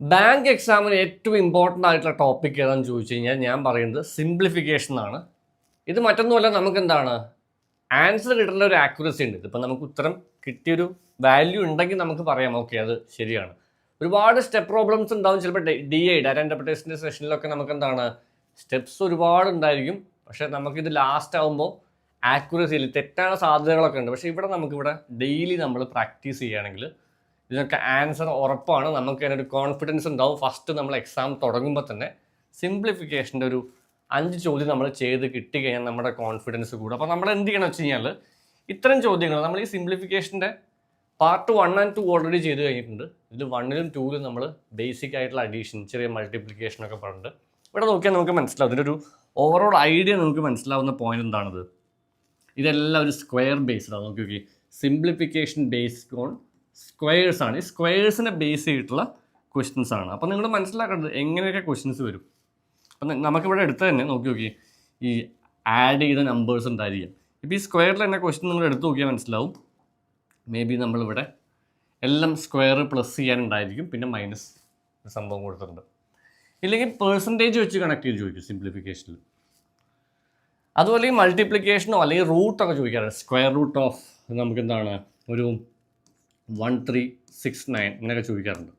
Bank എക്സാമിന് ഏറ്റവും important ആയിട്ടുള്ള ടോപ്പിക് ഏതാണെന്ന് ചോദിച്ചു കഴിഞ്ഞാൽ ഞാൻ പറയുന്നത് സിംപ്ലിഫിക്കേഷൻ ആണ്. ഇത് മറ്റൊന്നുമല്ല, നമുക്ക് എന്താണ് ആൻസർ കിട്ടേണ്ട ഒരു ആക്യുറസി ഉണ്ട്. ഇതിപ്പോൾ നമുക്ക് ഉത്തരം കിട്ടിയൊരു വാല്യൂ ഉണ്ടെങ്കിൽ നമുക്ക് പറയാം ഓക്കെ അത് ശരിയാണ്. ഒരുപാട് സ്റ്റെപ്പ് പ്രോബ്ലംസ് ഉണ്ടാവും. ചിലപ്പോൾ DI ഡാറ്റ ഇൻ്റർപ്രിട്ടേഷൻ്റെ സെഷനിലൊക്കെ നമുക്ക് എന്താണ് സ്റ്റെപ്സ് ഒരുപാട് ഉണ്ടായിരിക്കും. പക്ഷേ നമുക്കിത് ലാസ്റ്റ് ആകുമ്പോൾ ആക്യുറസിയിൽ തെറ്റാன സാധ്യതകളൊക്കെ ഉണ്ട്. പക്ഷേ ഇവിടെ നമുക്കിവിടെ ഡെയിലി നമ്മൾ പ്രാക്ടീസ് ചെയ്യുകയാണെങ്കിൽ ഇതിനൊക്കെ ആൻസർ ഉറപ്പാണ്. നമുക്ക് അതിനൊരു കോൺഫിഡൻസ് ഉണ്ടാവും. ഫസ്റ്റ് നമ്മൾ എക്സാം തുടങ്ങുമ്പോൾ തന്നെ സിംപ്ലിഫിക്കേഷൻ്റെ ഒരു 5 ചോദ്യം നമ്മൾ ചെയ്ത് കിട്ടിക്കഴിഞ്ഞാൽ നമ്മുടെ കോൺഫിഡൻസ് കൂടും. അപ്പോൾ നമ്മൾ എന്ത് ചെയ്യണമെന്ന് വെച്ച് കഴിഞ്ഞാൽ ഇത്തരം ചോദ്യങ്ങൾ നമ്മൾ ഈ സിംപ്ലിഫിക്കേഷൻ്റെ പാർട്ട് 1 and 2 ഓൾറെഡി ചെയ്ത് കഴിഞ്ഞിട്ടുണ്ട്. ഇതിൽ 1ലും 2ലും നമ്മൾ ബേസിക് ആയിട്ടുള്ള അഡീഷൻ, ചെറിയ മൾട്ടിപ്ലിക്കേഷനൊക്കെ പറഞ്ഞിട്ട് ഇവിടെ നോക്കിയാൽ നമുക്ക് മനസ്സിലാവും. ഇതിലൊരു ഓവറോൾ ഐഡിയ നമുക്ക് മനസ്സിലാവുന്ന പോയിന്റ് എന്താണത്. ഇതെല്ലാം ഒരു സ്ക്വയർ ബേസ്ഡ് ആണ്. നോക്കി സിംപ്ലിഫിക്കേഷൻ ബേസ്ഡ് ഓൺ സ്ക്വയേഴ്സ് ആണ്. ഈ സ്ക്വയേഴ്സിനെ ബേസ് ചെയ്തിട്ടുള്ള ക്വസ്റ്റ്യൻസ് ആണ്. അപ്പോൾ നിങ്ങൾ മനസ്സിലാക്കേണ്ടത് എങ്ങനെയൊക്കെ ക്വസ്റ്റ്യൻസ് വരും. അപ്പം നമുക്കിവിടെ എടുത്ത് തന്നെ നോക്കി ഈ ആഡ് ചെയ്ത നമ്പേഴ്സ് ഉണ്ടായിരിക്കും. ഇപ്പോൾ ഈ സ്ക്വയറിൽ തന്നെ ക്വസ്റ്റ്യൻ നിങ്ങൾ എടുത്ത് നോക്കിയാൽ മനസ്സിലാവും. മേ ബി നമ്മളിവിടെ എല്ലാം സ്ക്വയർ പ്ലസ് ചെയ്യാനുണ്ടായിരിക്കും, പിന്നെ മൈനസ് സംഭവം കൊടുത്തിട്ടുണ്ട്. ഇല്ലെങ്കിൽ പെർസെൻറ്റേജ് വെച്ച് കണക്ട് ചെയ്ത് ചോദിക്കും സിംപ്ലിഫിക്കേഷനിൽ. അതുപോലെ ഈ മൾട്ടിപ്ലിക്കേഷനോ അല്ലെങ്കിൽ റൂട്ടൊക്കെ ചോദിക്കാറുണ്ട്. സ്ക്വയർ റൂട്ട് ഓഫ് നമുക്ക് എന്താണ് ഒരു 1369 ഇങ്ങനെയൊക്കെ ചോദിക്കാറുണ്ട്.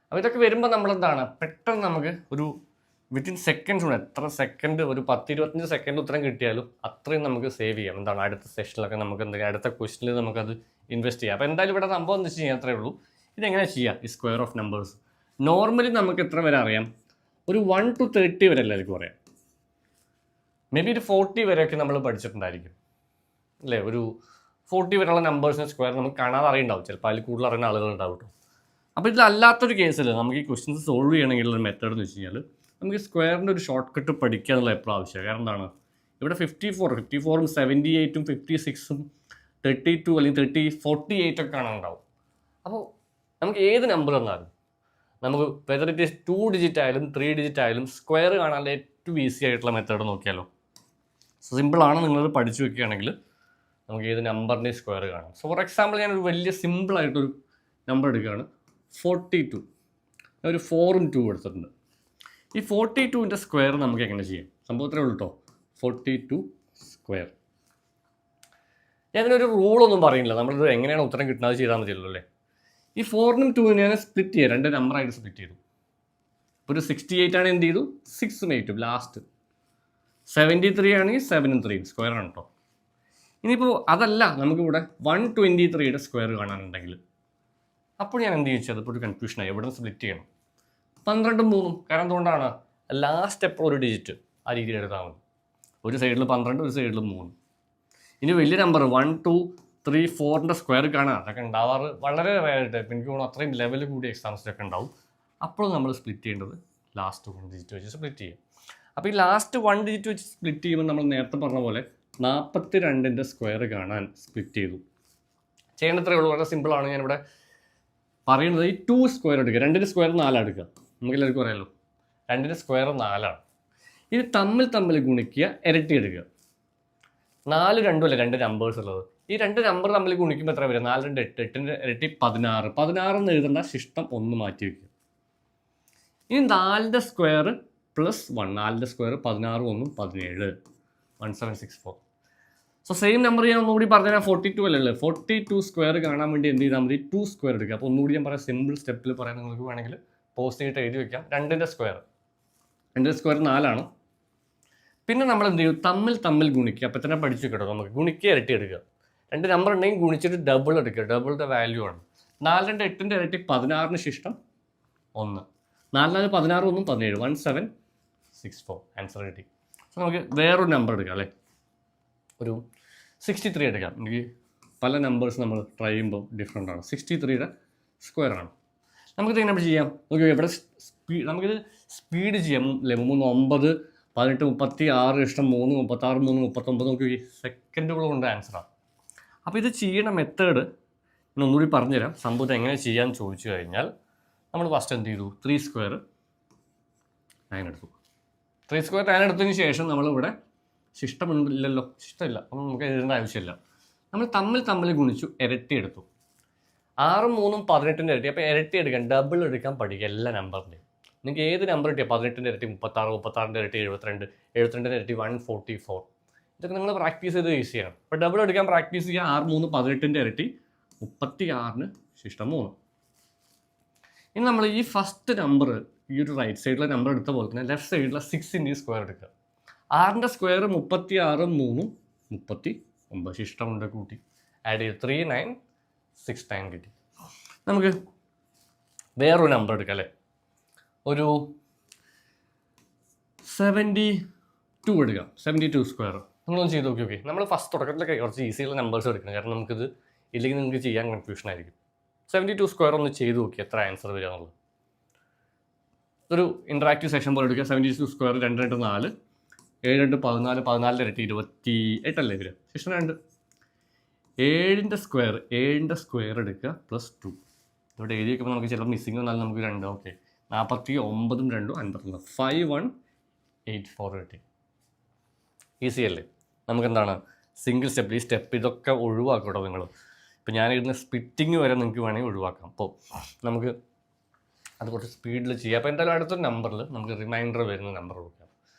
അപ്പോൾ ഇതൊക്കെ വരുമ്പോൾ നമ്മളെന്താണ് പെട്ടെന്ന് നമുക്ക് ഒരു വിത്തിൻ സെക്കൻഡ്സ് ഉണ്ട്. എത്ര സെക്കൻഡ്, ഒരു 10-25 സെക്കൻഡ് ഉത്തരം കിട്ടിയാലും അത്രയും നമുക്ക് സേവ് ചെയ്യാം. എന്താണ് അടുത്ത സെഷനിലൊക്കെ നമുക്ക് എന്തെങ്കിലും അടുത്ത ക്വസ്റ്റിനിൽ നമുക്കത് ഇൻവെസ്റ്റ് ചെയ്യാം. അപ്പോൾ എന്തായാലും ഇവിടെ സംഭവം എന്ന് വെച്ച് കഴിഞ്ഞാൽ അത്രയേ ഉള്ളൂ. ഇതെങ്ങനെ ചെയ്യാം ഈ സ്ക്വയർ ഓഫ് നമ്പേഴ്സ്. നോർമലി നമുക്ക് എത്ര വരെ അറിയാം? ഒരു 1 to 30 വരെ എല്ലാവർക്കും അറിയാം. മേ ബി ഒരു 40 വരെയൊക്കെ നമ്മൾ പഠിച്ചിട്ടുണ്ടായിരിക്കും അല്ലേ. ഒരു 40 വരെയുള്ള നമ്പേഴ്സിന് സ്ക്വയർ നമുക്ക് കാണാതെ അറിയുണ്ടാവും. ചിലപ്പോൾ അതിൽ കൂടുതൽ അറിയുന്ന ആളുകളുണ്ടാവും കേട്ടോ. അപ്പോൾ ഇതിലല്ലാത്തൊരു കേസിൽ നമുക്ക് ഈ ക്വസ്റ്റ്യൻസ് സോൾവ് ചെയ്യണമെങ്കിൽ ഒരു മെത്തേഡ് എന്ന് വെച്ച് കഴിഞ്ഞാൽ നമുക്ക് സ്ക്വയറിൻ്റെ ഒരു ഷോർട്ട് കട്ട് പഠിക്കുക എന്നുള്ള എപ്പോഴും ആവശ്യമാണ്. കാരണം എന്താണ് ഇവിടെ 54ഉം 78ഉം 56ഉം 32 അല്ലെങ്കിൽ 48 ഒക്കെ കാണാനുണ്ടാവും. അപ്പോൾ നമുക്ക് ഏത് നമ്പർ തന്നാലും നമുക്ക് വെദർ ഇറ്റ് ഈസ് 2 ഡിജിറ്റ് ആയാലും 3 ഡിജിറ്റ് ആയാലും സ്ക്വയർ കാണാനുള്ള ഏറ്റവും ഈസി ആയിട്ടുള്ള മെത്തേഡ് നോക്കിയാലോ. സിമ്പിളാണ്. നിങ്ങളത് പഠിച്ചു വെക്കുകയാണെങ്കിൽ നമുക്ക് ഏത് നമ്പറിൻ്റെയും സ്ക്വയർ കാണാം. സോ ഫോർ എക്സാമ്പിൾ ഞാനൊരു വലിയ സിമ്പിളായിട്ടൊരു നമ്പർ എടുക്കുകയാണ് 42. ഞാൻ ഒരു 4ഉം 2 എടുത്തിട്ടുണ്ട്. ഈ 42ൻ്റെ സ്ക്വയർ നമുക്ക് എങ്ങനെ ചെയ്യാം? സംഭവത്രേ ഉള്ളൂ കേട്ടോ. 42 സ്ക്വയർ. ഞാനൊരു റൂളൊന്നും പറയുന്നില്ല. നമ്മളിത് എങ്ങനെയാണ് ഉത്തരം കിട്ടുന്നത് ചെയ്താൽ മതിയല്ലോ അല്ലേ. ഈ 4നും 2നും ഞാൻ സ്പ്ലിറ്റ് ചെയ്യാം. 2 നമ്പറായിട്ട് സ്പ്ലിറ്റ് ചെയ്തു. ഇപ്പോൾ ഒരു 68 ആണ്, എന്ത് ചെയ്തു 6ഉം 8ഉം ലാസ്റ്റ്. 73 ആണെങ്കിൽ 7ഉം 3ഉം സ്ക്വയർ ആണ് കേട്ടോ. ഇനിയിപ്പോൾ അതല്ല, നമുക്കിവിടെ 123യുടെ സ്ക്വയർ കാണാനുണ്ടെങ്കിൽ അപ്പോൾ ഞാൻ എന്ത് ചോദിച്ചത്? ഇപ്പോൾ ഒരു കൺഫ്യൂഷനായി. എവിടെ നിന്ന് സ്പ്ലിറ്റ് ചെയ്യണം? 12ഉം 3ഉം. കാരണം എന്തുകൊണ്ടാണ് ലാസ്റ്റ് എപ്പോൾ ഒരു ഡിജിറ്റ് ആ രീതിയിൽ എടുത്താൽ മതി. ഒരു സൈഡിൽ 12, ഒരു സൈഡിൽ 3. ഇനി വലിയ നമ്പർ 1 2 3 4ൻ്റെ സ്ക്വയർ കാണാൻ അതൊക്കെ ഉണ്ടാവാറ് വളരെ റയറായിട്ട്. ഇപ്പം എനിക്ക് തോന്നുന്നു അത്രയും ലെവൽ കൂടി എക്സാംസിലൊക്കെ ഉണ്ടാവും. അപ്പോൾ നമ്മൾ സ്പ്ലിറ്റ് ചെയ്യേണ്ടത് ലാസ്റ്റ് 1 ഡിജിറ്റ് വെച്ച് സ്പ്ലിറ്റ് ചെയ്യും. അപ്പോൾ ഈ ലാസ്റ്റ് 1 ഡിജിറ്റ് വെച്ച് സ്പ്ലിറ്റ് ചെയ്യുമ്പോൾ നമ്മൾ നേരത്തെ പറഞ്ഞ പോലെ 42ൻ്റെ സ്ക്വയർ കാണാൻ സ്പ്ലിറ്റ് ചെയ്തു. ചെയ്യേണ്ടത്രേ ഉള്ളൂ. വളരെ സിമ്പിളാണ്. ഞാനിവിടെ പറയുന്നത് ഈ 2 സ്ക്വയർ എടുക്കുക. 2ൻ്റെ സ്ക്വയർ 4 എടുക്കുക. നമുക്ക് എല്ലാവർക്കും അറിയാമല്ലോ 2ൻ്റെ സ്ക്വയർ 4ആണ്. ഇത് തമ്മിൽ ഗുണിക്കുക, ഇരട്ടി എടുക്കുക. 4 2 അല്ലേ 2 നമ്പേഴ്സ് ഉള്ളത്. ഈ 2 നമ്പർ തമ്മിൽ ഗുണിക്കുമ്പോൾ എത്ര വരും? 4 2 8, 8ൻ്റെ ഇരട്ടി 16. 16 എന്ന് എഴുതേണ്ട, ശിഷ്ടം 1 മാറ്റി വയ്ക്കുക. ഇനി 4ൻ്റെ സ്ക്വയർ പ്ലസ് 1. 4ൻ്റെ സ്ക്വയർ 16 1 17, 1764. സോ സെയിം നമ്പർ ഞാൻ ഒന്നുകൂടി പറഞ്ഞാൽ 42 അല്ലല്ലോ. 42 സ്ക്വയർ കാണാൻ വേണ്ടി എന്ത് ചെയ്താൽ മതി? 2 സ്ക്വയർ എടുക്കുക. അപ്പോൾ ഒന്നുകൂടി ഞാൻ പറയാം, സിമ്പിൾ സ്റ്റെപ്പിൽ പറയാൻ നിങ്ങൾക്ക് വേണമെങ്കിൽ പോസ്റ്റ് ചെയ്തിട്ട് എഴുതി വെക്കാം. 2ൻ്റെ സ്ക്വയർ 4 ആണ്. പിന്നെ നമ്മൾ എന്ത് ചെയ്യും? തമ്മിൽ ഗുണിക്കുക. അപ്പോൾ തന്നെ പഠിച്ചു കേട്ടോ. നമുക്ക് ഗുണിക്കുക, ഇരട്ടി എടുക്കുക. 2 നമ്പർ ഉണ്ടെങ്കിൽ ഗുണിച്ചിട്ട് ഡബിൾ എടുക്കുക. ഡബിളിൻ്റെ വാല്യൂ ആണ് 4 2 8ൻ്റെ ഇരട്ടി 16ന് ശിഷ്ടം 1. 4 4 16 1 17, 1764 ആൻസർ കിട്ടി. സോ നമുക്ക് വേറൊരു നമ്പർ എടുക്കാം അല്ലേ. ഒരു 63 എടുക്കാം. എനിക്ക് പല നമ്പേഴ്സ് നമ്മൾ ട്രൈ ചെയ്യുമ്പോൾ ഡിഫറെൻ്റ് ആണ്. 63യുടെ സ്ക്വയർ ആണ്. നമുക്കിത് എങ്ങനെ ചെയ്യാം? നോക്കി ഇവിടെ നമുക്കിത് സ്പീഡ് ചെയ്യാം അല്ലേ. 3 9 18 36 ഇഷ്ടം 3 36 3 39. നോക്കി സെക്കൻഡുകൾ കൊണ്ട് ആൻസറാണ്. അപ്പോൾ ഇത് ചെയ്യണ മെത്തേഡ് ഞാൻ ഒന്നുകൂടി പറഞ്ഞുതരാം. സംഭവം എങ്ങനെ ചെയ്യാമെന്ന് ചോദിച്ചു കഴിഞ്ഞാൽ നമ്മൾ ഫസ്റ്റ് എന്ത് ചെയ്തു? 3 സ്ക്വയർ 9 എടുത്തു. 3 സ്ക്വയർ 9 എടുത്തതിന് ശേഷം നമ്മളിവിടെ ശിഷ്ടമില്ലല്ലോ, ശിഷ്ടമില്ല, അപ്പം നമുക്ക് എഴുതേണ്ട ആവശ്യമില്ല. നമ്മൾ തമ്മിൽ ഗുണിച്ചു, ഇരട്ടി എടുത്തു. 6ഉം 3ഉം 18ൻ്റെ ഇരട്ടി. അപ്പോൾ ഇരട്ടി എടുക്കാൻ ഡബിൾ എടുക്കാൻ പഠിക്കുക എല്ലാ നമ്പറിൻ്റെയും. നിങ്ങൾക്ക് ഏത് നമ്പർ കിട്ടിയാൽ 18ൻ്റെ ഇരട്ടി 36, 36ൻ്റെ ഇരട്ടി 72, 72ൻ്റെ ഇരട്ടി 144. ഇതൊക്കെ നിങ്ങൾ പ്രാക്ടീസ് ചെയ്ത് ഈസിയാണ്. അപ്പോൾ ഡബിൾ എടുക്കാൻ പ്രാക്ടീസ് ചെയ്യുക. 6, 3, 18ൻ്റെ ഇരട്ടി 36ന് ശിഷ്ടം 3. ഇനി നമ്മൾ ഈ ഫസ്റ്റ് നമ്പർ ഈ ഒരു റൈറ്റ് സൈഡിലെ നമ്പർ എടുത്ത പോലെ തന്നെ ലെഫ്റ്റ് സൈഡിലെ 6ൻ്റെ സ്ക്വയർ എടുക്കുക. 6ൻ്റെ സ്ക്വയർ 36, 3, 39. ശിഷ്ടം കൊണ്ട് കൂട്ടി ആഡ് ചെയ്ത് 3969 കിട്ടി. നമുക്ക് വേറൊരു നമ്പർ എടുക്കാം അല്ലേ, ഒരു 72 എടുക്കാം. 72 സ്ക്വയർ നിങ്ങളൊന്ന് ചെയ്ത് നോക്കി. നമ്മൾ ഫസ്റ്റ് തുടക്കത്തിലൊക്കെ കുറച്ച് ഈസിയുള്ള നമ്പേഴ്സ് എടുക്കണം, കാരണം നമുക്കിത് ഇല്ലെങ്കിൽ നിങ്ങൾക്ക് ചെയ്യാൻ കൺഫ്യൂഷൻ ആയിരിക്കും. 72 സ്ക്വയർ ഒന്ന് ചെയ്ത് നോക്കി എത്ര ആൻസർ വരിക എന്നുള്ളത്. ഒരു ഇൻട്രാക്റ്റീവ് സെഷൻ പോലെ എടുക്കുക. 72 സ്ക്വയർ 2, 2, 4, 7, 2, 14, 14ൻ്റെ ഇരട്ടി 28 അല്ലേ വരിക. ശേഷം 2 7ൻ്റെ സ്ക്വയർ എടുക്കുക +2. ഇവിടെ എഴുതി വയ്ക്കുമ്പോൾ നമുക്ക് ചിലപ്പോൾ മിസ്സിങ് വന്നാലും നമുക്ക് 2. ഓക്കെ, 49ഉം 2ഉം 51. 5184 കിട്ടി. ഈസി അല്ലേ? നമുക്കെന്താണ് സിംഗിൾ സ്റ്റെപ്പ്, ഈ സ്റ്റെപ്പ് ഇതൊക്കെ ഒഴിവാക്കട്ടോ നിങ്ങൾ. ഇപ്പോൾ ഞാൻ ഇടുന്ന സ്പിറ്റിങ് വരെ നിങ്ങൾക്ക് വേണമെങ്കിൽ ഒഴിവാക്കാം. അപ്പോൾ നമുക്ക് അത് കുറച്ച് സ്പീഡിൽ ചെയ്യാം. അപ്പോൾ എന്തായാലും അടുത്തൊരു നമ്പറിൽ നമുക്ക് റിമൈൻഡർ വരുന്ന നമ്പർ കൊടുക്കാം.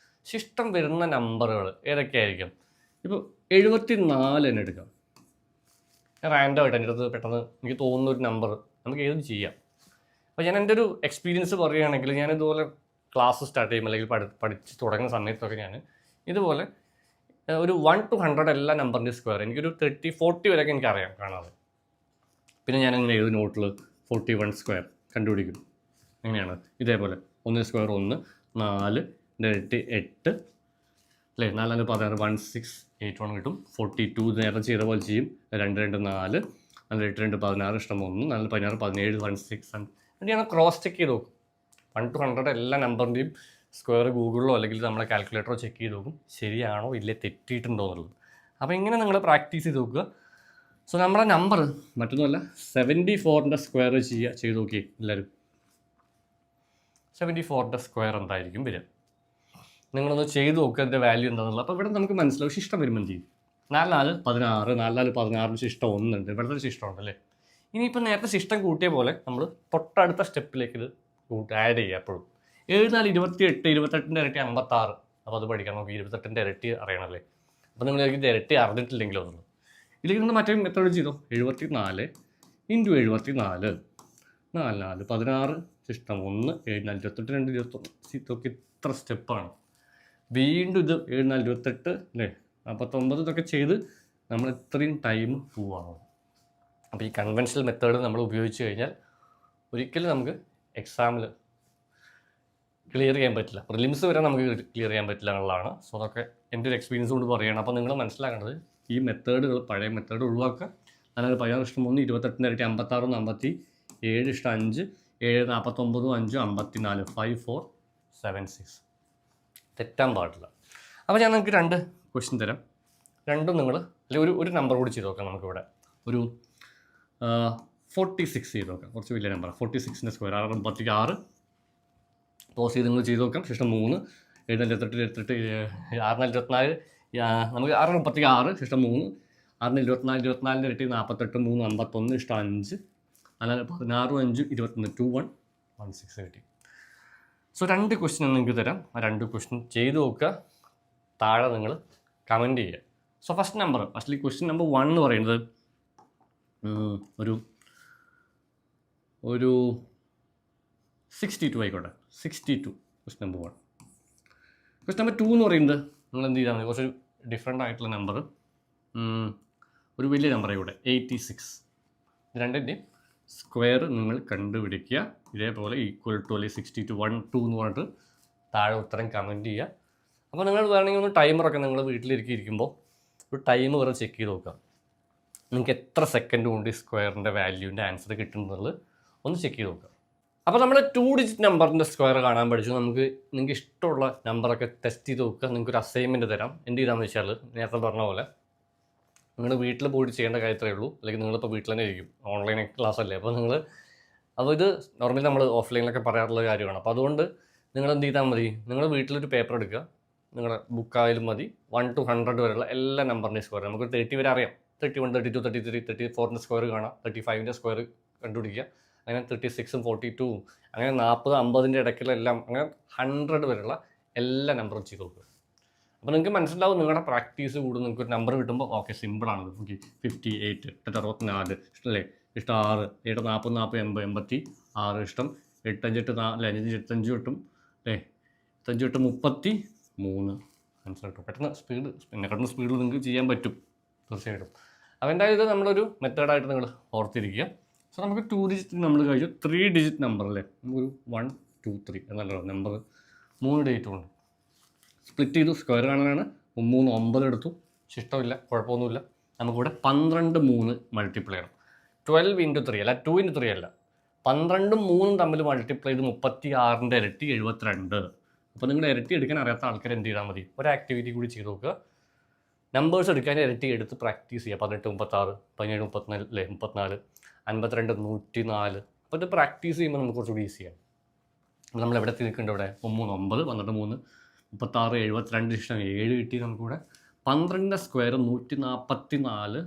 ശിഷ്ടം വരുന്ന നമ്പറുകൾ ഏതൊക്കെയായിരിക്കും? ഇപ്പോൾ 74 തന്നെ എടുക്കാം. റാൻഡം ആയിട്ട് എൻ്റെ അടുത്ത് പെട്ടെന്ന് എനിക്ക് തോന്നുന്ന ഒരു നമ്പർ നമുക്ക് ഏതും ചെയ്യാം. അപ്പോൾ ഞാൻ എൻ്റെ ഒരു എക്സ്പീരിയൻസ് പറയുകയാണെങ്കിൽ, ഞാൻ ഇതുപോലെ ക്ലാസ് സ്റ്റാർട്ട് ചെയ്യുമ്പോൾ അല്ലെങ്കിൽ പഠിച്ച് തുടങ്ങുന്ന സമയത്തൊക്കെ ഞാൻ ഇതുപോലെ ഒരു 1 to 100 എല്ലാ നമ്പറിൻ്റെ സ്ക്വയർ എനിക്കൊരു 30, 40 വരെയൊക്കെ എനിക്കറിയാം കാണാതെ. പിന്നെ ഞാൻ അങ്ങനെ ഏത് നോട്ടിൽ 41 സ്ക്വയർ കണ്ടുപിടിക്കും. എങ്ങനെയാണ്? ഇതേപോലെ 1 സ്ക്വയർ 1, 4 ഇരട്ടി 8 അല്ലേ, 4, 4, 16, 1681 കിട്ടും. 42 നേരെ ചെയ്ത പോലെ ചെയ്യും. 2, 2, 4, 4, 8, 2, 16 ഇഷ്ടം 1, 4, 16, 17, 1600. എന്നിട്ട് ഞാൻ ക്രോസ് ചെക്ക് ചെയ്ത് നോക്കും. 1 to 100 എല്ലാ നമ്പറിൻ്റെയും സ്ക്വയർ ഗൂഗിളിലോ അല്ലെങ്കിൽ നമ്മുടെ കാൽക്കുലേറ്ററോ ചെക്ക് ചെയ്ത് നോക്കും, ശരിയാണോ ഇല്ലേ, തെറ്റിയിട്ടുണ്ടോ എന്നുള്ളത്. അപ്പോൾ ഇങ്ങനെ നിങ്ങൾ പ്രാക്ടീസ് ചെയ്ത് നോക്കുക. സോ നമ്മുടെ നമ്പർ മറ്റൊന്നുമല്ല, 74ൻ്റെ സ്ക്വയർ ചെയ്ത് നോക്കി എല്ലാവരും. 74ൻ്റെ സ്ക്വയർ എന്തായിരിക്കും വരിക? നിങ്ങളൊന്ന് ചെയ്ത് നോക്കുക അതിൻ്റെ വാല്യൂ എന്താണെന്നുള്ളത്. അപ്പോൾ ഇവിടെ നമുക്ക് മനസ്സിലാവും ശിഷ്ടം വരുമ്പോൾ എന്ത് ചെയ്യും. 4, 4, 16, 4, 4, 16 ശിഷ്ടം 1 ഉണ്ട്. ഇവിടുത്തെ ശിഷ്ടമുണ്ട് അല്ലേ. ഇനിയിപ്പോൾ നേരത്തെ ശിഷ്ടം കൂട്ടിയ പോലെ നമ്മൾ തൊട്ടടുത്ത സ്റ്റെപ്പിലേക്ക് ഇത് ആഡ് ചെയ്യുക. എപ്പോഴും 7, 4, 28, 28ൻ്റെ ഇരട്ടി 56. അപ്പോൾ അത് പഠിക്കാൻ നോക്കി. 28ൻ്റെ ഇരട്ടി അറിയണമല്ലേ. അപ്പോൾ നിങ്ങൾ ഇത് ഇരട്ടി അറിഞ്ഞിട്ടില്ലെങ്കിലോ എന്നുള്ളത്. ഇല്ലെങ്കിൽ നിങ്ങൾ മറ്റേ മെത്തേഡ് ചെയ്തോ. 74 × 74, 4, 4, 16 ശിഷ്ടം 1, 7, 4, 28, 2, 21. ഇതൊക്കെ ഇത്ര സ്റ്റെപ്പാണ്. വീണ്ടും ഇത് 7, 4, 28 അല്ലേ, 49 ഇതൊക്കെ ചെയ്ത് നമ്മൾ ഇത്രയും ടൈം പോവാണ്. അപ്പോൾ ഈ കൺവെൻഷണൽ മെത്തേഡ് നമ്മൾ ഉപയോഗിച്ച് കഴിഞ്ഞാൽ ഒരിക്കലും നമുക്ക് എക്സാമിൽ ക്ലിയർ ചെയ്യാൻ പറ്റില്ല. പ്രിലിംസ് വരെ നമുക്ക് ക്ലിയർ ചെയ്യാൻ പറ്റില്ല എന്നുള്ളതാണ്. സോ അതൊക്കെ എൻ്റെ ഒരു എക്സ്പീരിയൻസ് കൊണ്ട് പറയുകയാണ്. അപ്പോൾ നിങ്ങൾ മനസ്സിലാക്കേണ്ടത് ഈ മെത്തേഡുകൾ, പഴയ മെത്തേഡ് ഒഴിവാക്കുക. അതായത് 16 ഇഷ്ടം 1, 28ൻ്റെ ഇരട്ടി 56, 57 ഇഷ്ടം 5, 7, 49, 5, 54, 5476. തെറ്റാൻ പാടില്ല. അപ്പോൾ ഞാൻ നിങ്ങൾക്ക് 2 ക്വസ്റ്റ്യൻ തരാം. രണ്ടും നിങ്ങൾ അല്ലെങ്കിൽ ഒരു നമ്പർ കൂടി ചെയ്ത് നോക്കാം. നമുക്കിവിടെ ഒരു 46 ചെയ്ത് നോക്കാം. കുറച്ച് വലിയ നമ്പർ. 46ൻ്റെ സ്ക്വയർ 66. പോസ് ചെയ്ത് നിങ്ങൾ ചെയ്ത് നോക്കാം. ശേഷം 3, 7, 28, 6, 24, നമുക്ക് 6, 36 ശേഷം 3, 6, 24, 24ൻ്റെ ഇരട്ടി 48, 3, 51 ഇഷ്ടം 5, 4, 16, 5, 21, 2116 കിട്ടി. സോ 2 ക്വസ്റ്റ്യൻ നിങ്ങൾക്ക് തരാം. ആ 2 ക്വസ്റ്റ്യൻ ചെയ്ത് നോക്കുക. താഴെ നിങ്ങൾ കമൻറ്റ് ചെയ്യുക. സോ ഫസ്റ്റ്ലി ക്വസ്റ്റ്യൻ നമ്പർ 1 എന്ന് പറയുന്നത് ഒരു 62 ആയിക്കോട്ടെ. 62 ക്വസ്റ്റ്യൻ നമ്പർ 1. ക്വസ്റ്റ്യൻ നമ്പർ 2 എന്ന് പറയുന്നത് നിങ്ങൾ എന്ത് ചെയ്താൽ മതി, കുറച്ചൊരു ഡിഫറെൻ്റ് ആയിട്ടുള്ള നമ്പർ, ഒരു വലിയ നമ്പർ ആയിക്കോട്ടെ 86. രണ്ടിൻ്റെയും സ്ക്വയർ നിങ്ങൾ കണ്ടുപിടിക്കുക. ഇതേപോലെ ഈക്വൽ ടു അല്ലെങ്കിൽ 62, 1, 2 എന്ന് പറഞ്ഞിട്ട് താഴെ ഉത്തരം കമൻറ്റ് ചെയ്യുക. അപ്പോൾ നിങ്ങൾ വേണമെങ്കിൽ ഒന്ന് ടൈമറൊക്കെ നിങ്ങൾ വീട്ടിലിരിക്കുമ്പോൾ ഒരു ടൈം വരെ ചെക്ക് ചെയ്ത് നോക്കുക. നിങ്ങൾക്ക് എത്ര സെക്കൻഡ് കൊണ്ട് ഈ സ്ക്വയറിൻ്റെ വാല്യൂവിൻ്റെ ആൻസർ കിട്ടുന്നുള്ളത് ഒന്ന് ചെക്ക് ചെയ്ത് നോക്കുക. അപ്പോൾ നമ്മൾ 2 ഡിജിറ്റ് നമ്പറിൻ്റെ സ്ക്വയർ കാണാൻ പഠിച്ചു. നിങ്ങൾക്ക് ഇഷ്ടമുള്ള നമ്പറൊക്കെ ടെസ്റ്റ് ചെയ്ത് നോക്കുക. നിങ്ങൾക്കൊരു അസൈൻമെൻറ്റ് തരാം. എന്ത് ചെയ്താണെന്ന് വെച്ചാൽ നേരത്തെ പറഞ്ഞ പോലെ നിങ്ങൾ വീട്ടിൽ പോയിട്ട് ചെയ്യേണ്ട കാര്യത്രേ ഉള്ളൂ. അല്ലെങ്കിൽ നിങ്ങളിപ്പോൾ വീട്ടിൽ തന്നെ ഇരിക്കും, ഓൺലൈൻ ക്ലാസ് അല്ലേ. അപ്പോൾ ഇത് നോർമലി നമ്മൾ ഓഫ്ലൈനിലൊക്കെ പറയാറുള്ള കാര്യമാണ്. അപ്പോൾ അതുകൊണ്ട് നിങ്ങൾ എന്ത് ചെയ്താൽ മതി, നിങ്ങൾ വീട്ടിലൊരു പേപ്പർ എടുക്കുക, നിങ്ങളുടെ ബുക്കായാലും മതി. 1 to 100 വരെയുള്ള എല്ലാ നമ്പറിൻ്റെയും സ്ക്വയർ നമുക്ക് 30 വരെ അറിയാം. 31, 32, 33, 34ൻ്റെ സ്ക്വയർ കാണാം, 35ൻ്റെ സ്ക്വയർ കണ്ടുപിടിക്കുക. അങ്ങനെ 36ഉം 42ഉം അങ്ങനെ 40 50ൻ്റെ ഇടയ്ക്കുള്ള അങ്ങനെ 100 വരെയുള്ള എല്ലാ നമ്പറും ചെയ്ത് നോക്കുക. അപ്പോൾ നിങ്ങൾക്ക് മനസ്സിലാവും, നിങ്ങളുടെ പ്രാക്ടീസ് കൂടും. നിങ്ങൾക്ക് ഒരു നമ്പർ കിട്ടുമ്പോൾ ഓക്കെ സിമ്പിളാണ്. ഓക്കെ 58 64 ഇഷ്ടമല്ലേ, ഇഷ്ടം 6 7 40 40 80 86 ഇഷ്ടം 8 5 8 25 കിട്ടും അല്ലേ, 5 8 33 ആൻസർ കിട്ടും. പെട്ടെന്ന് സ്പീഡ് എന്നെക്കാട്ടും സ്പീഡിൽ നിങ്ങൾക്ക് ചെയ്യാൻ പറ്റും തീർച്ചയായിട്ടും. അപ്പോൾ എന്തായാലും ഇത് നമ്മളൊരു മെത്തേഡായിട്ട് നിങ്ങൾ ഓർത്തിരിക്കുക. സോ നമുക്ക് 2 ഡിജിറ്റ് നമ്മൾ കഴിച്ചു. 3 ഡിജിറ്റ് നമ്പർ അല്ലേ, നമുക്കൊരു 1 2 3 എന്നല്ലോ നമ്പർ 3 ഡേറ്റ് ഉണ്ട്. സ്പ്ലിറ്റ് ചെയ്തു, സ്ക്വയർ കാണാനാണ് 3 9 എടുത്തു, ഇഷ്ടമില്ല കുഴപ്പമൊന്നുമില്ല. നമുക്കിവിടെ 12 3 മൾട്ടിപ്ലൈ ചെയ്യണം. 12 × 3 അല്ല, 2 × 3 അല്ല, 12ഉം 3ഉം തമ്മിൽ മൾട്ടിപ്ലൈ ചെയ്ത് 36ൻ്റെ ഇരട്ടി 72. അപ്പോൾ നിങ്ങൾ ഇരട്ടി എടുക്കാൻ അറിയാത്ത ആൾക്കാർ എന്ത് ചെയ്താൽ മതി, ഒരു ആക്ടിവിറ്റി കൂടി ചെയ്ത് നോക്കുക. നമ്പേഴ്സ് എടുക്കാൻ ഇരട്ടി എടുത്ത് പ്രാക്ടീസ് ചെയ്യുക. 18 36 17 34 അല്ലേ 34 52 104. അപ്പോൾ ഇത് പ്രാക്ടീസ് ചെയ്യുമ്പോൾ നമുക്ക് കുറച്ചുകൂടി ഈസിയാണ്. അപ്പോൾ നമ്മൾ എവിടെ നിൽക്കുന്നുണ്ട്, ഇവിടെ 3 9 12 3 36 72 ഇഷ്ടം 7 കിട്ടി. നമുക്കിവിടെ 12ൻ്റെ സ്ക്വയർ 144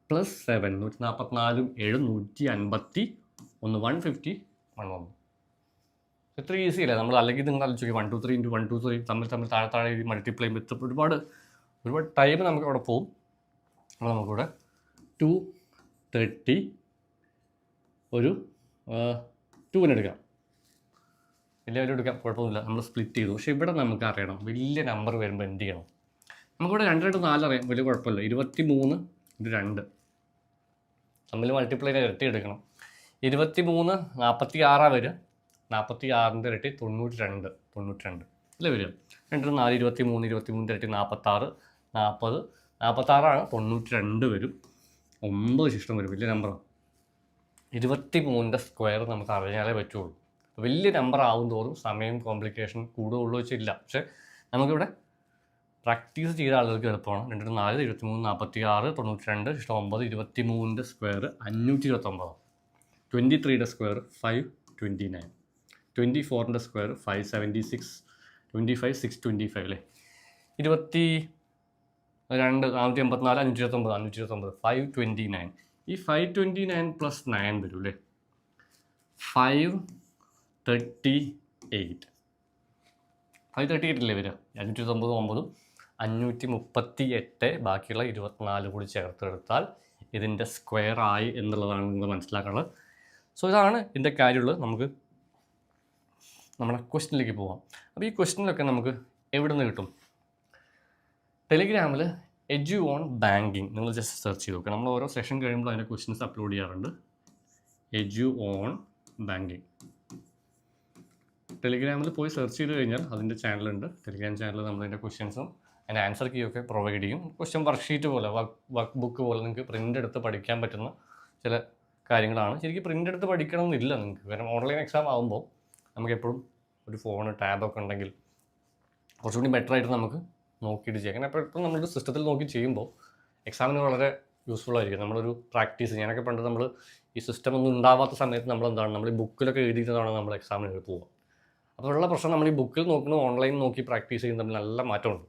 പ്ലസ് 7 144 7 151 151 വന്നു. ഇത്ര ഈസി അല്ലേ. നമ്മൾ അല്ലെങ്കിൽ നിങ്ങൾ ആലോചിക്കുക 1 2 3 × 1 2 3 തമ്മിൽ താഴെ മൾട്ടിപ്ലൈ ചെയ്യുമ്പോൾ ഒരുപാട് ടൈം നമുക്ക് അവിടെ പോകും. അപ്പോൾ നമുക്കിവിടെ 230 ഒരു 2 എടുക്കാം, വലിയ കാര്യം എടുക്കാം, കുഴപ്പമൊന്നുമില്ല. നമ്മൾ സ്പ്ലിറ്റ് ചെയ്തു. പക്ഷേ ഇവിടെ നമുക്ക് അറിയണം വലിയ നമ്പർ വരുമ്പോൾ എന്ത് ചെയ്യണം. നമുക്കിവിടെ 2 2 4 അറിയാം, വലിയ കുഴപ്പമില്ല. 23 × 2 തമ്മിൽ മൾട്ടിപ്ലൈ ഇരട്ടി എടുക്കണം. 23 46 വരിക, 46ൻ്റെ ഇരട്ടി 92 അല്ലേ വരിക. 2 4 23 23ൻ്റെ ഇരട്ടി 46 40 46 92 വരും. 9 ശിഷ്ടം വരും, വലിയ നമ്പറാണ്. 23ൻ്റെ സ്ക്വയർ നമുക്ക് അറിഞ്ഞാലേ പറ്റുള്ളൂ. വലിയ നമ്പർ ആവും തോറും സമയം കോംപ്ലിക്കേഷൻ കൂടുകയുള്ളൂ വെച്ചില്ല. പക്ഷേ നമുക്കിവിടെ പ്രാക്ടീസ് ചെയ്ത ആളുകൾക്ക് എളുപ്പമാണ്. 2 4 23 46 92 ഇഷ്ടം 9 23ൻ്റെ സ്ക്വയർ 529. 23യുടെ സ്ക്വയർ 529. 24ൻ്റെ സ്ക്വയർ 576. 25 625 അല്ലേ. 22 484 529 529. ഈ 529 പ്ലസ് 9 വരും അല്ലേ, 538. 538 അല്ലേ വരിക. 529 538 ബാക്കിയുള്ള 24 കൂടി ചേർത്തെടുത്താൽ ഇതിൻ്റെ സ്ക്വയർ ആയി എന്നുള്ളതാണ് നിങ്ങൾ മനസ്സിലാക്കാനുള്ളത്. സോ ഇതാണ് ഇതിൻ്റെ കാര്യമുള്ളത്. നമുക്ക് നമ്മുടെ ക്വസ്റ്റ്യനിലേക്ക് പോവാം. അപ്പോൾ ഈ ക്വസ്റ്റ്യനിലൊക്കെ നമുക്ക് എവിടെ നിന്ന് കിട്ടും? ടെലിഗ്രാമിൽ എഡ്യു ഓൺ ബാങ്കിങ് നിങ്ങൾ ജസ്റ്റ് സെർച്ച് ചെയ്ത് നോക്കുക. നമ്മൾ ഓരോ സെഷൻ കഴിയുമ്പോൾ അതിൻ്റെ ക്വസ്റ്റ്യൻസ് അപ്ലോഡ് ചെയ്യാറുണ്ട്. എഡ്യു ഓൺ ബാങ്കിങ് ടെലിഗ്രാമിൽ പോയി സെർച്ച് ചെയ്ത് കഴിഞ്ഞാൽ അതിൻ്റെ ചാനലുണ്ട്. ടെലിഗ്രാം ചാനൽ നമ്മളതിൻ്റെ ക്വസ്റ്റ്യൻസും അതിൻ്റെ ആൻസർ കീ ഒക്കെ പ്രൊവൈഡ് ചെയ്യും. ക്വസ്റ്റ്യൻ വർക്ക്ഷീറ്റ് പോലെ വർക്ക് ബുക്ക് പോലെ നിങ്ങൾക്ക് പ്രിൻ്റ് എടുത്ത് പഠിക്കാൻ പറ്റുന്ന ചില കാര്യങ്ങളാണ്. ശരിക്കും പ്രിൻ്റ് എടുത്ത് പഠിക്കണമെന്നില്ല നിങ്ങൾക്ക്, കാരണം ഓൺലൈൻ എക്സാം ആകുമ്പോൾ നമുക്ക് എപ്പോഴും ഒരു ഫോണ് ടാബൊക്കെ ഉണ്ടെങ്കിൽ കുറച്ചുകൂടി ബെറ്ററായിട്ട് നമുക്ക് നോക്കിയിട്ട് ചെയ്യാം. അങ്ങനെ എപ്പോഴും നമ്മളൊരു സിസ്റ്റത്തിൽ നോക്കി ചെയ്യുമ്പോൾ എക്സാമിന് വളരെ യൂസ്ഫുൾ ആയിരിക്കും. നമ്മളൊരു പ്രാക്ടീസ് ഞാനൊക്കെ പണ്ട് നമ്മൾ ഈ സിസ്റ്റം ഒന്നും ഉണ്ടാവാത്ത സമയത്ത് നമ്മൾ ഈ ബുക്കിലൊക്കെ എഴുതിയിട്ടാണ് നമ്മൾ എക്സാമിന് പോവുക. അപ്പോൾ ഉള്ള പ്രശ്നം നമ്മൾ ഈ ബുക്കിൽ നോക്കുന്നു ഓൺലൈൻ നോക്കി പ്രാക്ടീസ് ചെയ്യുന്ന തമ്മിൽ നല്ല മാറ്റമുണ്ട്.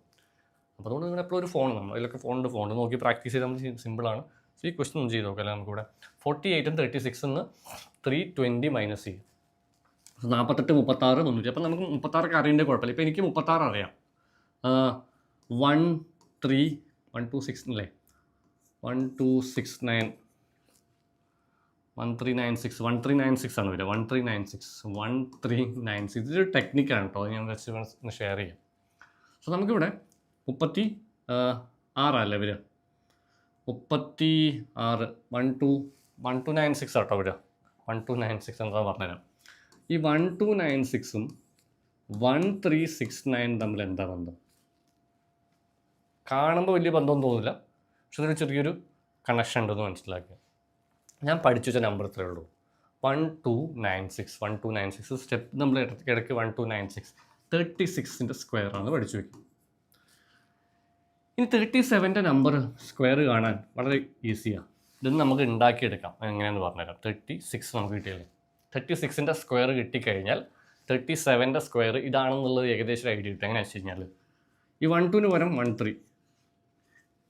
അപ്പോൾ അതുകൊണ്ട് നിങ്ങൾ എപ്പോഴും ഒരു ഫോൺ നമ്മൾ അതിലൊക്കെ ഫോൺ നോക്കി പ്രാക്ടീസ് ചെയ്ത് നമ്മൾ സിമ്പിളാണ്. സോ ഈ ക്വസ്റ്റൻ ഒന്ന് ചെയ്ത് നോക്കാം. അല്ലെ നമുക്കിവിടെ 48 36 320 മൈനസ് ചെയ്യും. 48 36 300. അപ്പോൾ നമുക്ക് 36 അറിയേണ്ട കുഴപ്പമില്ല. ഇപ്പോൾ എനിക്ക് 36 അറിയാം. 1 3 1 2 6 അല്ലേ 1 2 6 9 1396 1396 ആണ് വരിക. 1396 ഇതൊരു ടെക്നിക്കാണ് കേട്ടോ, ഞാൻ ജസ്റ്റ് ഒന്ന് ഷെയർ ചെയ്യാം. സോ നമുക്കിവിടെ 36 അല്ലേ വരിക. 36 1296 ആട്ടോ വരിക. 1296 എന്താ പറഞ്ഞുതരാം. ഈ 1296ഉം 1369 തമ്മിൽ എന്താ ബന്ധം? കാണുമ്പോൾ വലിയ ബന്ധമൊന്നും തോന്നില്ല, പക്ഷെ അതൊരു ചെറിയൊരു കണക്ഷൻ ഉണ്ടെന്ന് മനസ്സിലാക്കുക. ഞാൻ പഠിച്ചു വെച്ച നമ്പർ ഇത്രയേ ഉള്ളൂ, 1296. 1296 സ്റ്റെപ്പ് നമ്മൾ ഇടയ്ക്ക് 1296 36ൻ്റെ സ്ക്വയറാണ് പഠിച്ചു വയ്ക്കുക. ഇനി 37ൻ്റെ നമ്പർ സ്ക്വയർ കാണാൻ വളരെ ഈസിയാണ്. ഇതൊന്നും നമുക്ക് ഉണ്ടാക്കിയെടുക്കാം. എങ്ങനെയാണെന്ന് പറഞ്ഞുതരാം. 36 നമുക്ക് കിട്ടിയല്ലേ. 36ൻ്റെ സ്ക്വയർ കിട്ടിക്കഴിഞ്ഞാൽ 37ൻ്റെ സ്ക്വയർ ഇതാണെന്നുള്ളത് ഏകദേശം ഐഡിയ കിട്ടും. എങ്ങനെയാണെന്ന് വെച്ച് കഴിഞ്ഞാൽ ഈ 12ന് പകരം 13,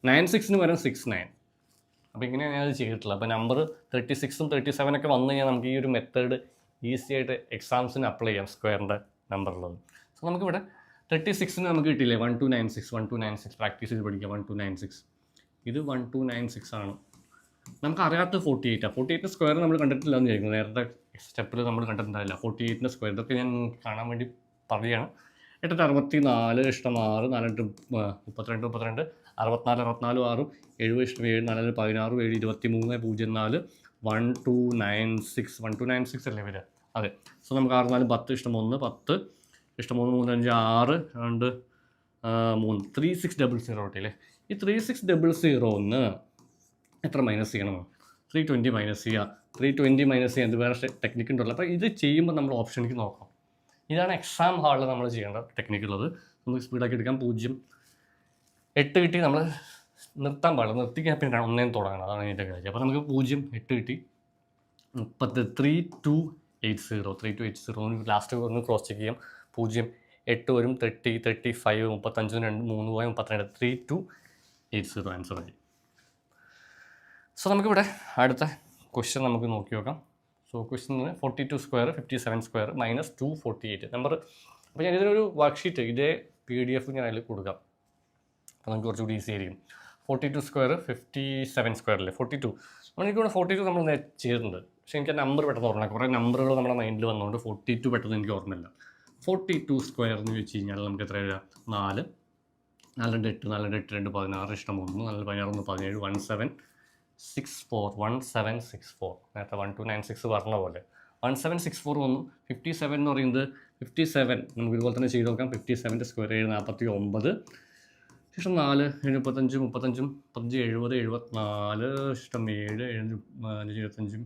96ന് പകരം 69, അപ്പോൾ ഇങ്ങനെയാണ് ഞാനത് ചെയ്തിട്ടുള്ളത്. അപ്പോൾ നമ്പർ 36ഉം 37 വന്നു കഴിഞ്ഞാൽ നമുക്ക് ഈ ഒരു മെത്തേഡ് ഈസി ആയിട്ട് എക്സാംസിന് അപ്ലൈ ചെയ്യാം, സ്ക്വയറിൻ്റെ നമ്പറുള്ളത്. സോ നമുക്കിവിടെ 36 നമുക്ക് കിട്ടിയില്ലേ, 1296 പ്രാക്ടീസ് ചെയ്ത് പഠിക്കുക. 1296 ഇത് 1296 ആണ്. നമുക്ക് അറിയാത്ത 48 48 സ്ക്വയർ നമ്മൾ കണ്ടിട്ടില്ല എന്ന് വിചാരിക്കുന്നു. നേരത്തെ സ്റ്റെപ്പിൽ നമ്മൾ കണ്ടിട്ടുണ്ടായില്ല 48 സ്ക്വയർ. ഇതൊക്കെ ഞാൻ കാണാൻ വേണ്ടി പറയുകയാണ്. 8 64 ഇഷ്ടം 6 4 32 32 64 64 6 7 ഇഷ്ടം 7 4 16 7 23 04 1296 1296 അല്ലേ വരിക? അതെ. സോ നമുക്ക് 6 4 10 ഇഷ്ടം 1 10 ഇഷ്ടം 3 3 5 6 2 3 3600 കിട്ടിയില്ലേ? ഈ 3600 എത്ര മൈനസ് ചെയ്യണം? 320 മൈനസ് ചെയ്യുക. 320 മൈനസ് ചെയ്യാൻ ഇത് വേറെ ടെക്നിക്ക് ഉണ്ടല്ലോ. അപ്പോൾ ഇത് ചെയ്യുമ്പോൾ നമ്മൾ ഓപ്ഷനിലേക്ക് നോക്കാം. ഇതാണ് എക്സാം ഹാളിൽ നമ്മൾ ചെയ്യേണ്ട ടെക്നിക്കുള്ളത്. നമുക്ക് സ്പീഡാക്കി എടുക്കാം. 0 8 കിട്ടി, നമ്മൾ നിർത്താൻ പാടില്ല. നിർത്തിക്കാൻ പിന്നെ 1 തുടങ്ങണം. അതാണ് ഇതിൻ്റെ കാര്യം. അപ്പോൾ നമുക്ക് 0 8 കിട്ടി. 3280 3280 ലാസ്റ്റ് ഒന്ന് ക്രോസ് ചെക്ക് ചെയ്യാം. 0 8 വരും, 30 35 35 2 3 പോയി 32 3280 ആൻസർ ആയി. സോ നമുക്കിവിടെ അടുത്ത ക്വസ്റ്റ്യൻ നമുക്ക് നോക്കി നോക്കാം. So question 42 square 57 square minus 248 number. അപ്പോൾ ഞാൻ ഇതിനൊരു വർക്ക്ഷീറ്റ് ഇതേ PDF ഞാൻ അതിൽ കൊടുക്കാം. അപ്പോൾ നമുക്ക് കുറച്ചുകൂടി ഈസി ആയിരിക്കും. 42 സ്ക്വയർ 57 സ്ക്വയറില്ലേ 42 നമ്മളിവിടെ 42 നമ്മൾ ചെയ്തിട്ടുണ്ട്. പക്ഷേ എനിക്ക് ആ നമ്പർ പെട്ടെന്ന് ഓർമ്മ, കുറേ നമ്പറുകൾ നമ്മുടെ മൈൻഡിൽ വന്നുകൊണ്ട് 42 പെട്ടെന്ന് എനിക്ക് ഓർമ്മയില്ല. 42 സ്ക്വയർ എന്ന് വെച്ച് കഴിഞ്ഞാൽ നമുക്ക് എത്ര എഴുതാം? 4 4 8 4 8 2 16 ഇഷ്ടം 1 4 16 17 1764 നേരത്തെ 1296 പറഞ്ഞ പോലെ 1764 വന്നു. 57 എന്ന് പറയുന്നത് 57 നമുക്ക് ഇതുപോലെ തന്നെ ചെയ്ത് നോക്കാം. 57 സ്ക്വയർ 7 49 ഇഷ്ടം 4 75 35 15 70 74 ഇഷ്ടം 7 25 7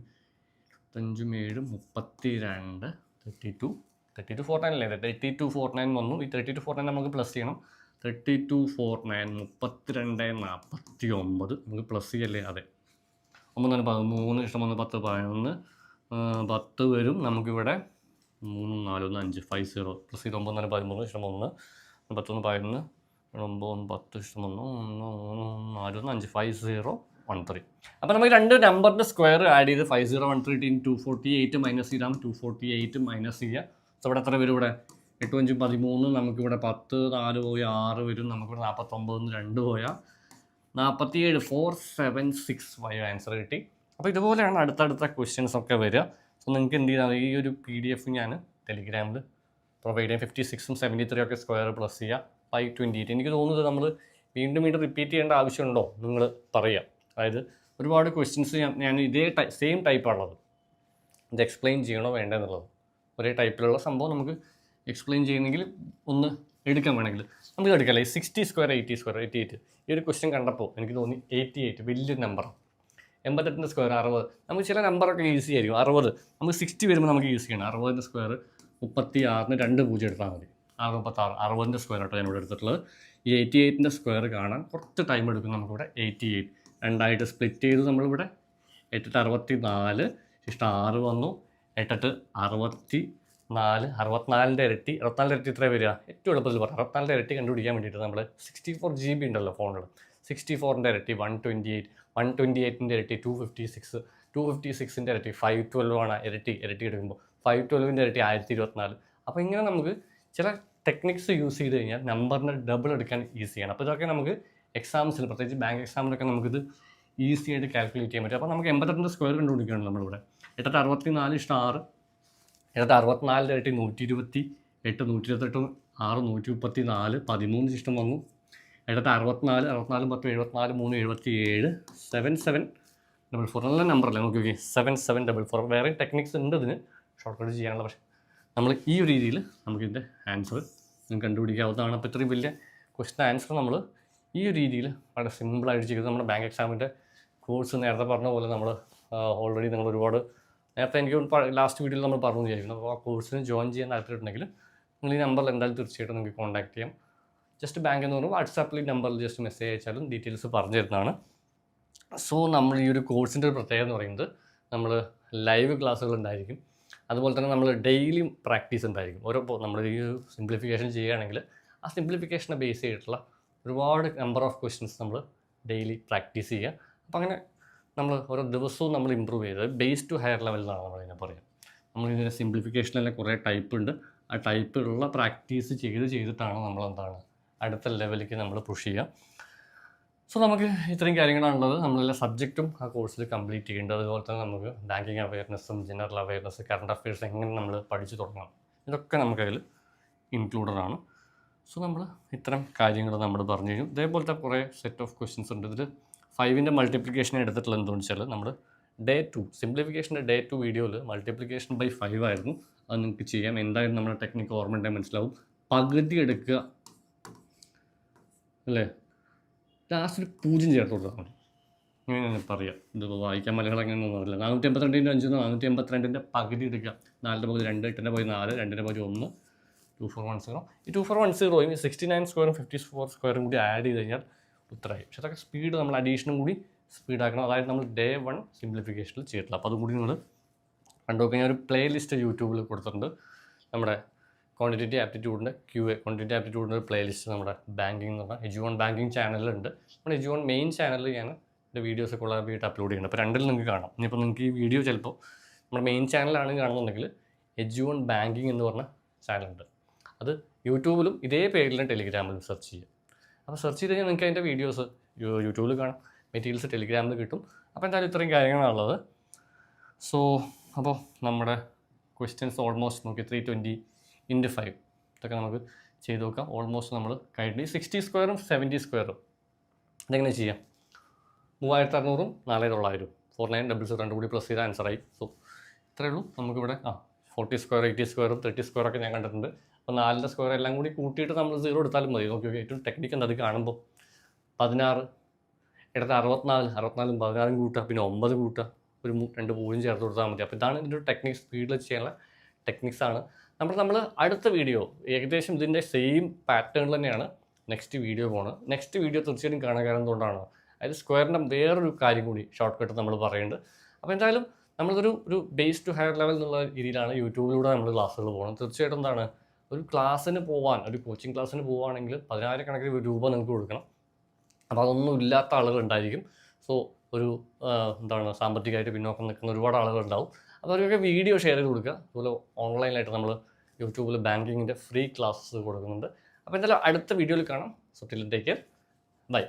32 32 49 അല്ലേ? 32 49 വന്നു. ഈ 32 49 നമുക്ക് പ്ലസ് ചെയ്യണം. 32 49 32 49 നമുക്ക് പ്ലസ് ചെയ്യല്ലേ? അതെ. 9 13 ഇഷ്ടം 1 10 11 10 വരും. നമുക്കിവിടെ 3 4 1 5 50 പ്ലസ് ചെയ്ത് 9 13 ഇഷ്ടം 1 11 11 9 10 ഇഷ്ടം 1 4 1 5 5013. അപ്പോൾ നമുക്ക് രണ്ട് നമ്പറിൻ്റെ സ്ക്വയർ ആഡ് ചെയ്ത് 5013 248 മൈനസ് ചെയ്താൽ 248 മൈനസ് ചെയ്യുക. സോ ഇവിടെ എത്ര വരും? ഇവിടെ 8 5 13 നമുക്കിവിടെ 10 4 പോയി 6 വരും. നമുക്കിവിടെ 49 2 പോയാൽ 47 4765 ആൻസർ കിട്ടി. അപ്പോൾ ഇതുപോലെയാണ് അടുത്തടുത്ത ക്വസ്റ്റ്യൻസ് ഒക്കെ വരിക. സോ നിങ്ങൾക്ക് എന്ത് ചെയ്താൽ ഈ ഒരു PDF ഞാൻ ടെലിഗ്രാമിൽ പ്രൊവൈഡ് ചെയ്യാം. 56ഉം 73 ഒക്കെ സ്ക്വയർ പ്ലസ് ചെയ്യുക 528. എനിക്ക് തോന്നുന്നത് നമ്മൾ വീണ്ടും റിപ്പീറ്റ് ചെയ്യേണ്ട ആവശ്യമുണ്ടോ നിങ്ങൾ പറയുക. അതായത് ഒരുപാട് ക്വസ്റ്റ്യൻസ് ഞാൻ ഇതേ സെയിം ടൈപ്പാണുള്ളത്. ഇത് എക്സ്പ്ലെയിൻ ചെയ്യണോ വേണ്ടെന്നുള്ളത് ഒരേ ടൈപ്പിലുള്ള സംഭവം നമുക്ക് എക്സ്പ്ലെയിൻ ചെയ്യണമെങ്കിൽ ഒന്ന് എടുക്കാൻ വേണമെങ്കിൽ നമുക്ക് എടുക്കാം. 60 സ്ക്വയർ 80 സ്ക്വയർ 88 ഈ ഒരു ക്വസ്റ്റ്യൻ കണ്ടപ്പോൾ എനിക്ക് തോന്നി 88 വലിയൊരു നമ്പറാണ്. 88 സ്ക്വയർ 60 നമുക്ക് ചില നമ്പറൊക്കെ ഈസി ആയിരിക്കും. 60 നമുക്ക് 60 വരുമ്പോൾ നമുക്ക് ഈസിയാണ്. 60 സ്ക്വയർ 36 2 0 എടുത്താൽ മതി. 66 60 സ്ക്വയർ ആട്ടോ ഞാനിവിടെ എടുത്തിട്ടുള്ളത്. ഈ 88 സ്ക്വയർ കാണാൻ കുറച്ച് ടൈം എടുക്കും. നമുക്കിവിടെ 88 രണ്ടായിട്ട് സ്പ്ലിറ്റ് ചെയ്ത് നമ്മളിവിടെ 8 64 ഇഷ്ടം 6 വന്നു. 8 64 64ൻ്റെ ഇരട്ടി 64ൻ്റെ ഇരട്ടി ഇത്ര വരിക? ഏറ്റവും എളുപ്പത്തിൽ പറയാം. 64ൻ്റെ ഇരട്ടി കണ്ടുപിടിക്കാൻ വേണ്ടിയിട്ട് നമ്മൾ 64 GB ഉണ്ടല്ലോ ഫോണിൽ. 64ൻ്റെ ഇരട്ടി 128 128ൻ്റെ ഇരട്ടി 256 256ൻ്റെ ഇരട്ടി 512 ആണ് ഇരട്ടി എടുക്കുമ്പോൾ 512ൻ്റെ ഇരട്ടി 1024. അപ്പോൾ ഇങ്ങനെ നമുക്ക് ചില ടെക്നിക്സ് യൂസ് ചെയ്ത് കഴിഞ്ഞാൽ നമ്പറിന് ഡബിൾ എടുക്കാൻ ഈസിയാണ്. അപ്പോൾ ഇതൊക്കെ നമുക്ക് എക്സാംസിൽ പ്രത്യേകിച്ച് ബാങ്ക് എക്സാമിലൊക്കെ നമുക്കിത് ഈസി ആയിട്ട് കാൽക്കുലേറ്റ് ചെയ്യാൻ പറ്റും. അപ്പോൾ നമുക്ക് 88 സ്ക്വയർ കണ്ടുപിടിക്കുകയാണ് നമ്മളിവിടെ. 8 64 ഇഷ്ടം 6 64ൻ്റെ ഇരട്ടി 128 128 6 134 13 ഇഷ്ടം വന്നു. 64 64 10 74 3 77 7744 നല്ല നമ്പറല്ലേ നോക്കി നോക്കി 7744. വേറെ ടെക്നിക്സ് ഉണ്ട് ഇതിന് ഷോർട്ട് കട്ട് ചെയ്യാനുള്ള. പക്ഷേ നമ്മൾ ഈ ഒരു രീതിയിൽ നമുക്കിതിൻ്റെ ആൻസർ കണ്ടുപിടിക്കാവുന്നതാണ്. അപ്പോൾ ഇത്രയും വലിയ ക്വസ്റ്റൻ ആൻസർ നമ്മൾ ഈ ഒരു രീതിയിൽ വളരെ സിമ്പിളായിട്ട് ചെയ്ത് നമ്മുടെ ബാങ്ക് എക്സാമിൻ്റെ കോഴ്സ് നേരത്തെ പറഞ്ഞ പോലെ നമ്മൾ ഓൾറെഡി നിങ്ങൾ ഒരുപാട് നേരത്തെ എനിക്ക് ലാസ്റ്റ് വീഡിയോയിൽ നമ്മൾ പറഞ്ഞു വിചാരിക്കുന്നു. അപ്പോൾ ആ കോഴ്സിന് ജോയിൻ ചെയ്യാൻ താല്പര്യമുണ്ടെങ്കിൽ നിങ്ങൾ ഈ നമ്പറിൽ എന്തായാലും തീർച്ചയായിട്ടും നിങ്ങൾക്ക് കോൺടാക്ട് ചെയ്യാം. ജസ്റ്റ് ബാങ്ക് എന്ന് പറയുമ്പോൾ വാട്സാപ്പിൽ ഈ നമ്പറിൽ ജസ്റ്റ് മെസ്സേജ് അയച്ചാലും ഡീറ്റെയിൽസ് പറഞ്ഞു തരുന്നതാണ്. സോ നമ്മൾ ഈ ഒരു കോഴ്സിൻ്റെ ഒരു പ്രത്യേകത എന്ന് പറയുന്നത് നമ്മൾ ലൈവ് ക്ലാസ്സുകൾ ഉണ്ടായിരിക്കും. അതുപോലെ തന്നെ നമ്മൾ ഡെയിലി പ്രാക്ടീസ് ഉണ്ടായിരിക്കും. നമ്മൾ ഈ സിംപ്ലിഫിക്കേഷൻ ചെയ്യുകയാണെങ്കിൽ ആ സിംപ്ലിഫിക്കേഷനെ ബേസ് ചെയ്തിട്ടുള്ള ഒരുപാട് നമ്പർ ഓഫ് ക്വസ്റ്റ്യൻസ് നമ്മൾ ഡെയിലി പ്രാക്ടീസ് ചെയ്യുക. അപ്പോൾ അങ്ങനെ നമ്മൾ ഓരോ ദിവസവും നമ്മൾ ഇമ്പ്രൂവ് ചെയ്ത് ബേസ് ടു ഹയർ ലെവൽ എന്നാണ് നമ്മളിതിനെ പറയുക. നമ്മളിതിൻ്റെ സിംപ്ലിഫിക്കേഷനിലെ കുറേ ടൈപ്പ് ഉണ്ട്. ആ ടൈപ്പിലുള്ള പ്രാക്ടീസ് ചെയ്തിട്ടാണ് നമ്മളെന്താണ് അടുത്ത ലെവലിലേക്ക് നമ്മൾ പുഷ് ചെയ്യുക. സോ നമുക്ക് ഇത്രയും കാര്യങ്ങളാണുള്ളത്. നമ്മളെല്ലാ സബ്ജക്റ്റും ആ കോഴ്സിൽ കംപ്ലീറ്റ് ചെയ്യേണ്ടത്. അതുപോലെ തന്നെ നമുക്ക് ബാങ്കിങ് അവയർനെസ്സും ജനറൽ അവയർനെസ്, കറണ്ട് അഫയേഴ്സ് എങ്ങനെ നമ്മൾ പഠിച്ചു തുടങ്ങണം, ഇതൊക്കെ നമുക്കതിൽ ഇൻക്ലൂഡഡ് ആണ്. സോ നമ്മൾ ഇത്തരം കാര്യങ്ങൾ നമ്മൾ പറഞ്ഞു കഴിഞ്ഞു. ഇതേപോലത്തെ കുറേ സെറ്റ് ഓഫ് ക്വസ്റ്റ്യൻസ് ഉണ്ട്. ഇതിൽ 5ൻ്റെ മൾട്ടിപ്ലിക്കേഷൻ എടുത്തിട്ടുള്ള എന്താണെന്ന് വെച്ചാൽ നമ്മൾ Day 2 സിംപ്ലിഫിക്കേഷൻ്റെ Day 2 വീഡിയോയിൽ മൾട്ടിപ്ലിക്കേഷൻ ബൈ 5 ആയിരുന്നു. അത് നിങ്ങൾക്ക് ചെയ്യാം. എന്തായാലും നമ്മുടെ ടെക്നിക്ക് ഓർമ്മയുണ്ടെങ്കിൽ മനസ്സിലാവും. പകുതി എടുക്കുക അല്ലേ, ലാസ്റ്റ് ഒരു 0 ചേർത്ത് കൊടുത്താൽ മതി. ഇങ്ങനെ പറയാം. ഇത് വായിക്കാൻ മലയാളം എങ്ങനെയൊന്നും അറിയില്ല. 482 5 482 പകുതി എടുക്കുക. 4ൻ്റെ പകുതി 2, 8ൻ്റെ പകുതി 4, 2ൻ്റെ പകുതി 1, 2410. ഈ 2410 69 സ്ക്വയറും 54 സ്ക്വയറും കൂടി ആഡ് ചെയ്ത് കഴിഞ്ഞാൽ ഉത്തരമായി. പക്ഷേ അതൊക്കെ സ്പീഡ് നമ്മൾ അഡീഷനും കൂടി സ്പീഡാക്കണം. അതായത് നമ്മൾ Day 1 സിംപ്ലിഫിക്കേഷനിൽ ചെയ്തിട്ടില്ല. അപ്പോൾ അതും കൂടി നിങ്ങൾ കണ്ടുനോക്കുക. ഞാൻ ഒരു പ്ലേ ലിസ്റ്റ് യൂട്യൂബിൽ കൊടുത്തിട്ടുണ്ട്. നമ്മുടെ ക്വാണ്ടിറ്റേറ്റീവ് ആപ്റ്റിറ്റ്യൂഡിൻ്റെ ക്വാണ്ടിറ്റേറ്റീവ് ആപ്റ്റിറ്റ്യൂഡിൻ്റെ ഒരു പ്ലേ ലിസ്റ്റ് നമ്മുടെ ബാങ്കിങ് എന്ന് പറഞ്ഞാൽ എജുവൺ ബാങ്കിങ് ചാനലിലുണ്ട്. നമ്മുടെ എജുവൺ മെയിൻ ചാനലിൽ ഞാൻ എൻ്റെ വീഡിയോസൊക്കെ ഉള്ള വീട്ടിൽ അപ്ലോഡ് ചെയ്യുന്നുണ്ട്. അപ്പോൾ രണ്ടിൽ നിങ്ങൾക്ക് കാണാം. ഇനിയിപ്പോൾ നിങ്ങൾക്ക് ഈ വീഡിയോ ചിലപ്പോൾ നമ്മുടെ മെയിൻ ചാനലാണ് കാണുന്നുണ്ടെങ്കിൽ എജുവൺ ബാങ്കിങ് എന്ന് പറഞ്ഞ ചാനലുണ്ട്. അത് യൂട്യൂബിലും ഇതേ പേരിലും ടെലിഗ്രാമിലും സെർച്ച് ചെയ്യുക. അപ്പോൾ സെർച്ച് ചെയ്ത് കഴിഞ്ഞാൽ നിങ്ങൾക്ക് അതിൻ്റെ വീഡിയോസ് യൂട്യൂബിൽ കാണാം, മെറ്റീരിയൽസ് ടെലിഗ്രാമിൽ കിട്ടും. അപ്പോൾ എന്തായാലും ഇത്രയും കാര്യങ്ങളാണുള്ളത്. സോ അപ്പോൾ നമ്മുടെ ക്വസ്റ്റ്യൻസ് ഓൾമോസ്റ്റ് നോക്കി 320 × 5 ഇതൊക്കെ നമുക്ക് ചെയ്ത് നോക്കാം. ഓൾമോസ്റ്റ് നമ്മൾ കഴിഞ്ഞ് 60 സ്ക്വയറും 70 സ്ക്വയറും ഇതെങ്ങനെ ചെയ്യാം. 3600ഉം 4900 4900 രണ്ടും കൂടി പ്ലസ് ചെയ്ത ആൻസറായി. സോ ഇത്രയേ ഉള്ളൂ. നമുക്കിവിടെ 40 സ്ക്വയർ 80 സ്ക്വയറും 30 സ്ക്വയറൊക്കെ ഞാൻ കണ്ടിട്ടുണ്ട്. അപ്പോൾ 4ൻ്റെ സ്ക്വയർ എല്ലാം കൂടി കൂട്ടിയിട്ട് നമ്മൾ 0 എടുത്താലും മതി. നോക്കി ഏറ്റവും ടെക്നിക്ക് എന്താ അത് കാണുമ്പോൾ 16 ഇടത്ത് 64 64ഉം 16ഉം കൂട്ടുക, പിന്നെ 9 കൂട്ടുക, ഒരു 2 പൂജ്യം ചേർത്ത് കൊടുത്താൽ മതി. അപ്പോൾ ഇതാണ് ഇതിൻ്റെ ഒരു ടെക്നിക്സ്, സ്പീഡിൽ ചെയ്യാനുള്ള ടെക്നിക്സാണ്. നമ്മൾ അടുത്ത വീഡിയോ ഏകദേശം ഇതിൻ്റെ സെയിം പാറ്റേൺ തന്നെയാണ് നെക്സ്റ്റ് വീഡിയോ പോകുന്നത്. നെക്സ്റ്റ് വീഡിയോ തീർച്ചയായിട്ടും കാണാൻ കാരണം എന്തുകൊണ്ടാണ്, അതായത് സ്ക്വയറിൻ്റെ വേറൊരു കാര്യം കൂടി ഷോർട്ട് കട്ട് നമ്മൾ പറയുന്നുണ്ട്. അപ്പോൾ എന്തായാലും നമ്മളൊരു ബേസ് ടു ഹയർ ലെവൽ എന്നുള്ള രീതിയിലാണ് യൂട്യൂബിലൂടെ നമ്മൾ ക്ലാസ്സുകൾ പോകുന്നത്. തീർച്ചയായിട്ടും എന്താണ്, ഒരു ക്ലാസ്സിന് പോകാൻ, ഒരു കോച്ചിങ് ക്ലാസ്സിന് പോവുകയാണെങ്കിൽ 10,000 രൂപ നിങ്ങൾക്ക് കൊടുക്കണം. അപ്പോൾ അതൊന്നും ഇല്ലാത്ത ആളുകളുണ്ടായിരിക്കും. സോ ഒരു സാമ്പത്തികമായിട്ട് പിന്നോക്കം നിൽക്കുന്ന ഒരുപാട് ആളുകളുണ്ടാവും. അപ്പോൾ അവർക്കൊക്കെ വീഡിയോ ഷെയർ ചെയ്ത് കൊടുക്കുക. അതുപോലെ ഓൺലൈനായിട്ട് നമ്മൾ യൂട്യൂബിൽ ബാങ്കിങ്ങിൻ്റെ ഫ്രീ ക്ലാസ്സസ് കൊടുക്കുന്നുണ്ട്. അപ്പോൾ എന്തായാലും അടുത്ത വീഡിയോയിൽ കാണാം. So till take care, by.